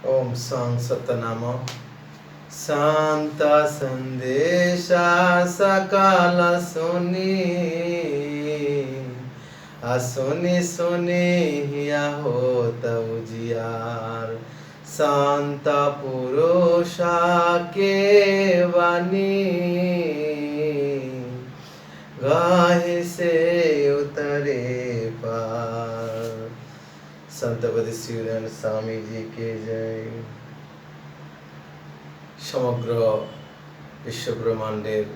ओम सं सतनाम शांत संदेशा सकाल सुनी सुनी सुनी हिया हो उजियार शांत पुरुषा के वाणी गाहे से उतरे पार। संत बद्रीनाथ स्वामी जी के जय। समग्र विश्व ब्रह्मांडेर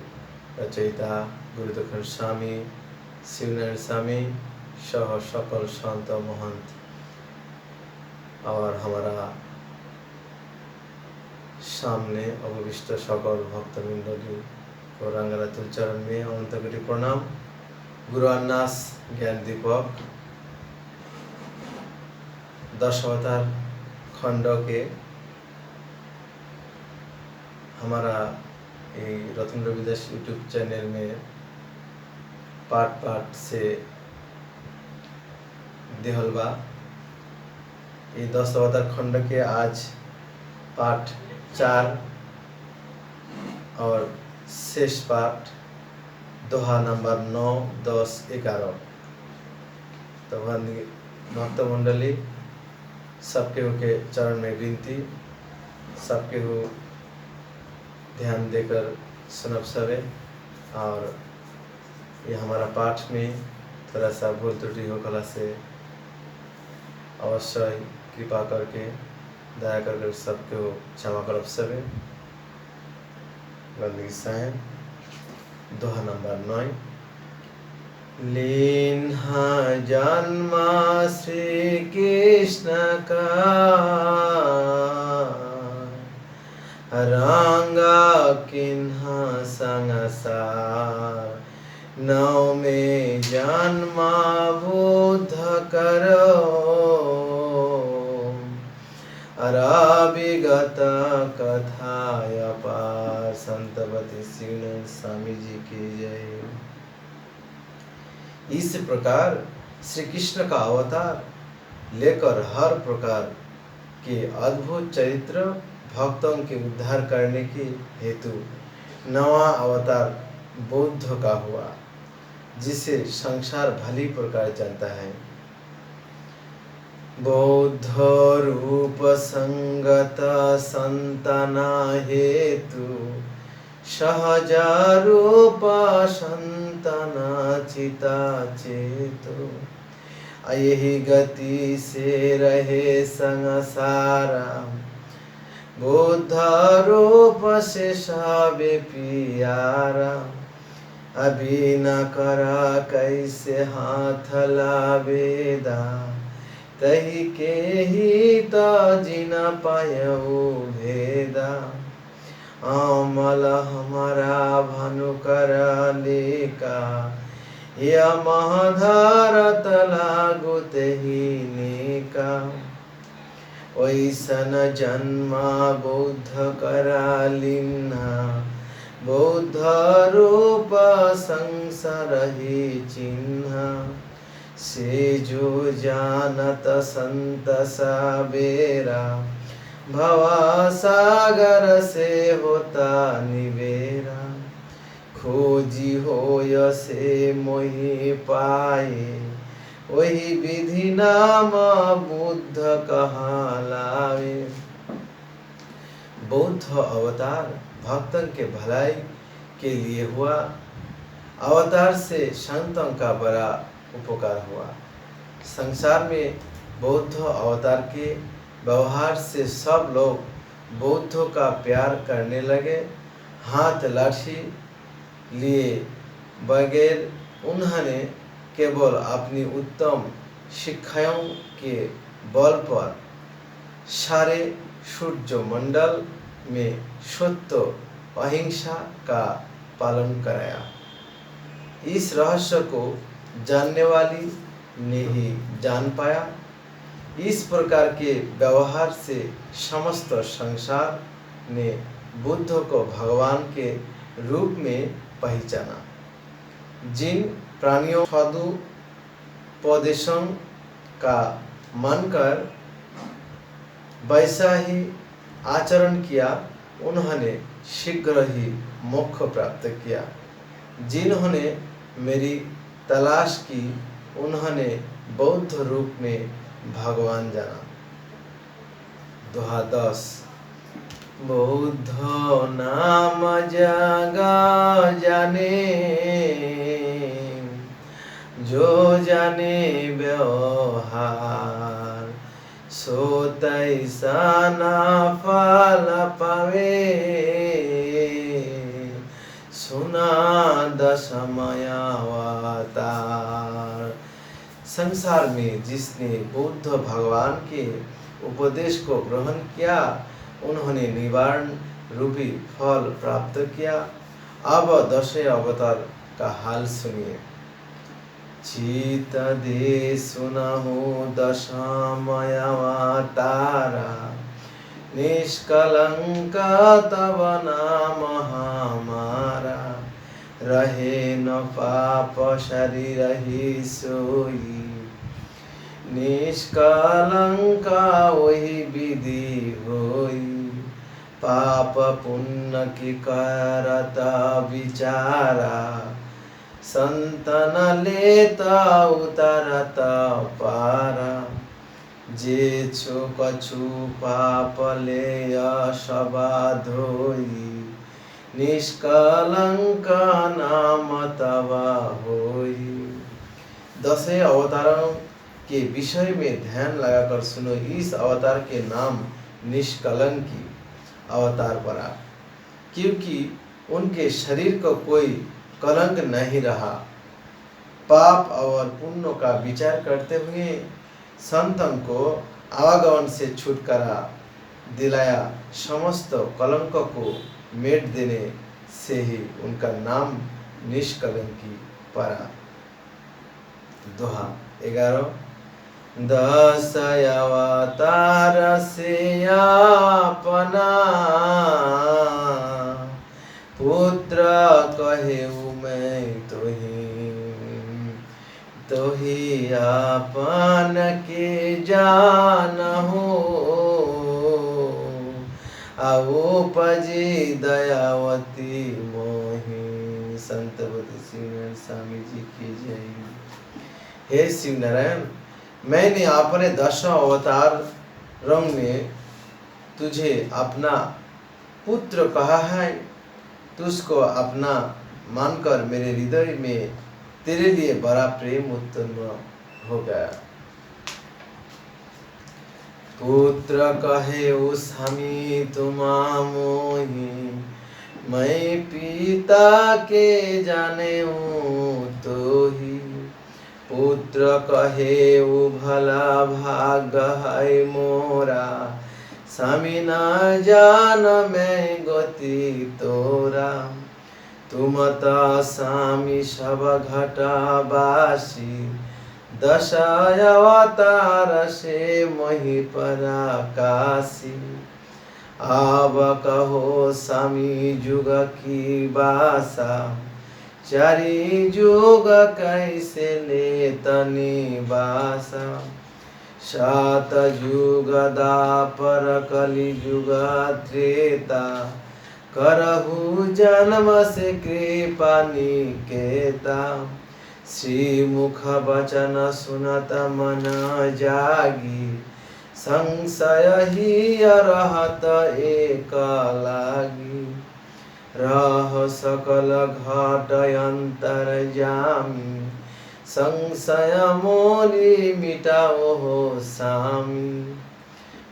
रचयिता गुरु दक्षिण स्वामी शिवनारायण स्वामी सह सकल संत महंत और हमारा सामने अवविष्ट सकल भक्त मंडली को रंगनाथुल चरण में अनंत कोटि प्रणाम। गुरु अन्नास ज्ञान दीपक 10 अवतार खंड के हमारा ये रतन रविदास यूट्यूब चैनल में पार्ट पार्ट से देहलबा। ये 10 अवतार खंड के आज पार्ट 4 और शेष पार्ट दोहा नंबर 9, 10, 11। तो भक्त मंडली सबके के चरण में विनती, सबके को ध्यान देकर सुनब सवे। और ये हमारा पाठ में थोड़ा सा भूल त्रुटि हो कला से अवश्य कृपा करके दया करके सबके को क्षमा करब सवे। गंदगी सायन दोहा नंबर 9। लीन्हा जन्मा श्री कृष्ण का रंगा किन्हा संसार। नौ में जन्मा बुद्ध करो अराविगत कथाय पार। संत बद्रीनाथ स्वामी जी की जय। इस प्रकार श्री कृष्ण का अवतार लेकर हर प्रकार के अद्भुत चरित्र भक्तों के उद्धार करने के हेतु नवा अवतार बुद्ध का हुआ, जिसे संसार भली प्रकार जानता है। बौद्ध रूप संगत संतना हेतु सहज रूप संतना चिता चेतु। यही गति से रहे संसारा बुद्ध रूप से सबे पियारा। अभी न करा कैसे हाथ लावेदा तही के ही तो जिन पायऊ भेदा। अमल हमारा भानु कर लेका या महाधारत लागु तेहि नेका। ओइसन जन्मा बौद्ध करा लिन्हा बौद्ध रूप संसार ही चिन्हा। से जो जानत संत साबेरा भवा सागर से होता निवेरा। खोजी होय से मोहि पाए वही विधि नाम बुद्ध कहलावे। बौद्ध अवतार भक्तों के भलाई के लिए हुआ। अवतार से संतों का बड़ा उपकार हुआ। संसार में बौद्ध अवतार के व्यवहार से सब लोग बौद्धों का प्यार करने लगे। हाथ लाठी लिए बगैर उन्होंने केवल अपनी उत्तम शिक्षाओं के बल पर सारे सूर्य मंडल में सत्य अहिंसा का पालन कराया। इस रहस्य को जानने वाली ने ही जान पाया। इस प्रकार के व्यवहार से समस्त संसार ने बुद्ध को भगवान के रूप में पहचाना। जिन प्राणियों सदुपदेशों का मानकर वैसा ही आचरण किया, उन्होंने शीघ्र ही मोक्ष प्राप्त किया। जिन्होंने मेरी तलाश की, उन्होंने बौद्ध रूप में भगवान जाना। दोहा 10। बौद्ध नाम जग जाने, जो जाने व्यवहार, सो तैसा ना फल पावे, सुना दशमय अवतार। संसार में जिसने बुद्ध भगवान के उपदेश को ग्रहण किया, उन्होंने निवारण रूपी फल प्राप्त किया। अब 10 अवतार का हाल सुनिए। चित दे सुनहु दशमय अवतारा, निष्कलंक तब नाम हमारा, रहे न पाप शरीर ही सोई, निष्कलंक वही विधि होई, पाप पुण्य की करता विचारा, संतन लेता उतरता पारा, जे छु कछु पाप ले सबा धोई, निष्कलंक नाम तब होई। 10 अवतारों के विषय में ध्यान लगाकर सुनो। इस अवतार के नाम निष्कलंकी अवतार पड़ा, क्योंकि उनके शरीर को कोई कलंक नहीं रहा। पाप और पुण्य का विचार करते हुए संतों को आवागमन से छुटकारा दिलाया। समस्त कलंक को मेट देने से ही उनका नाम निष्कलंकी पड़ा। दोहा 11। 10 अवतार से अपना, पुत्र कहेऊ मैं तोही आपन के जानहु, उपजी दयावती मोहि। संत बुद्ध शिवनारायण स्वामी जी की जय। हे शिव नारायण, मैंने अपने 10 अवतारों में तुझे अपना पुत्र कहा है। तुझको अपना मानकर मेरे हृदय में तेरे लिए बड़ा प्रेम उत्पन्न हो गया। पुत्र कहे स्वामी तुम मोहि, मैं पिता के जाने तो ही। पुत्र कहे भला भाग है मोरा, स्वामी न जान मैं गति तोरा। तुम तो स्वामी सब घटवासी, 10 अवतार से मोहि पराकाशी। अब कहो स्वामी जुग की बासा, 4 जुग कैसे ले तनी बासा। 7 जुग दापर कलि जुग त्रेता, करहु जन्म से कृपा निकेता। श्री मुख वचन सुनत मन जागी, संशय ही रहत एक लागी। रह सकल घट अंतर जामी, संशय मोरी मिटाओ हो सामी।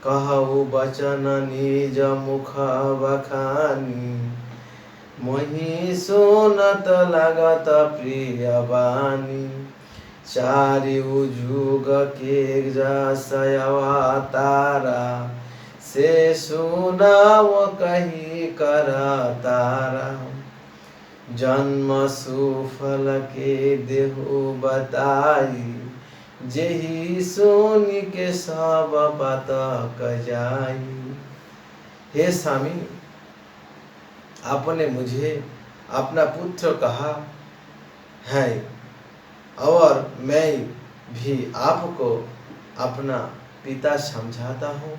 कहु वचन निज मुख बखानी, मोहि सुनत लागत प्रिय बानी। 4 जुग के जस अवतारा, से सुनाओ कही कर तारा। जन्म सुफल के देहु बताई, जेहि सोनी के सब बातक जाई। हे स्वामी, आपने मुझे अपना पुत्र कहा है और मैं भी आपको अपना पिता समझाता हूँ।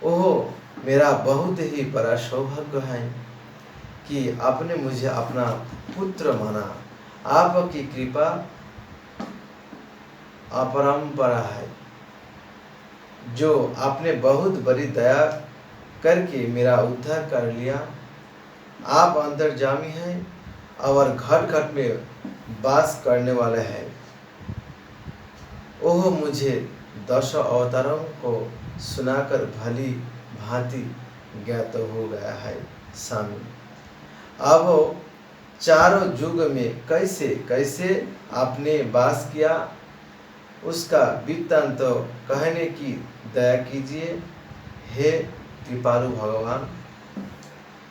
ओह, मेरा बहुत ही बड़ा सौभाग्य है कि आपने मुझे अपना पुत्र माना। आपकी कृपा अपरंपरा है, जो आपने बहुत बड़ी दया करके मेरा उद्धार कर लिया। आप अंतर्यामी हैं और घट घट में वास करने वाले हैं। ओह, मुझे 10 अवतारों को सुनाकर भली भांति ज्ञात हो गया है स्वामी। अब चारों युग में कैसे कैसे आपने वास किया, उसका वृत्तांत तो कहने की दया कीजिए हे कृपालु भगवान।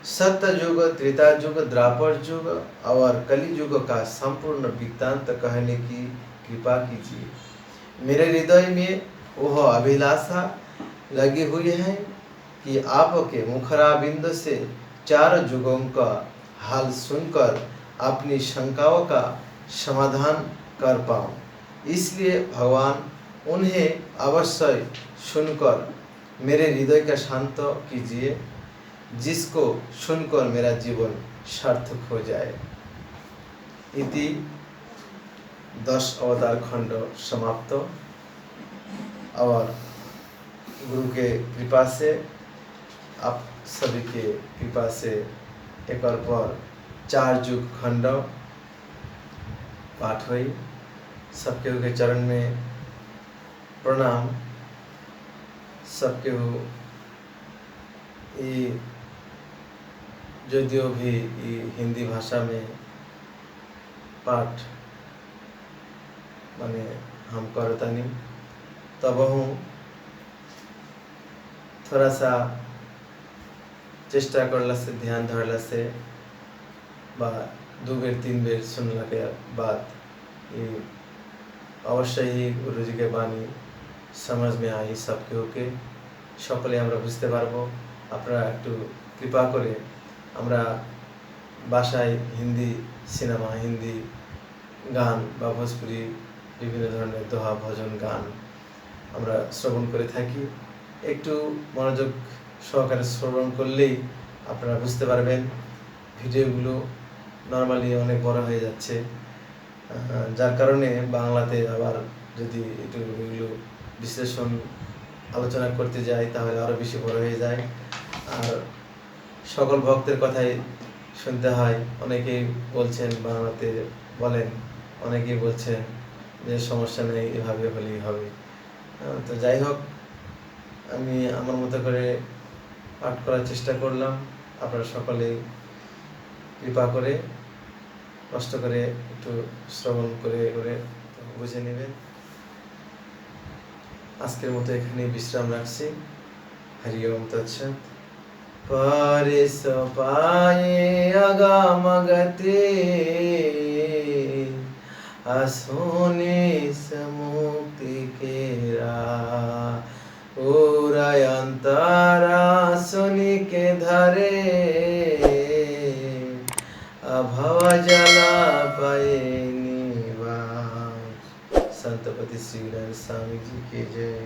सत्य युग, त्रेता युग, द्वापर युग और कलि युग का संपूर्ण वृत्तांत कहने की कृपा कीजिए। मेरे हृदय में वह अभिलाषा लगी हुई है कि आपके मुखराबिंद से 4 युगों का हाल सुनकर अपनी शंकाओं का समाधान कर पाऊँ। इसलिए भगवान उन्हें अवश्य सुनकर मेरे हृदय का शांत कीजिए, जिसको सुनकर मेरा जीवन सार्थक हो जाए। इति 10 अवतार खंड समाप्त। और गुरु के कृपा से, आप सभी के कृपा से एक और पर 4 युग खंड पाठ हुई। सबके के चरण में प्रणाम। सबके जो भी हिंदी भाषा में पाठ माने हम करतानी, तब हूँ थोड़ा सा चेष्टा करला से, ध्यान धरला से बा 2 बेर 3 बेर सुनला के बाद अवश्य ही गुरु जी के बानी समझ में आई। सबके होके सकले আমরা বুঝতে পারবো। আপনারা একটু কৃপা করে আমরা ভাষায় হিন্দি সিনেমা, হিন্দি গান বা ভোজপুরি বিভিন্ন ধরনের দোহা ভজন গান আমরা শ্রবণ করে থাকি। একটু মনোযোগ সহকারে শ্রবণ করলেই আপনারা বুঝতে পারবেন। ভিডিওগুলো নরমালি অনেক বড় হয়ে যাচ্ছে, যার কারণে বাংলাতে আবার যদি একটু এগুলো বিশ্লেষণ আলোচনা করতে যাই তাহলে আরও বেশি বড় হয়ে যায়। আর সকল ভক্তের কথাই শুনতে হয়। অনেকেই বলছেন বাংলাতে বলেন, অনেকেই বলছেন যে সমস্যা নেই, এভাবে হলেই হবে। তো যাই হোক, আমি আমার মতো করে পাঠ করার চেষ্টা করলাম। আপনারা সকলেই কৃপা করে কষ্ট করে একটু শ্রবণ করে করে বুঝে নেবেন। আজকের মতো এখানে বিশ্রাম রাখছি। হরি ওম তৎসৎ। পারে সপায়ে আগাম গতে আসনে সমুক্তি কেরা ওরায়ন্তরা सुनि के धरे अभव जला पाए निवास। संतपति श्री स्वामी जी की जय।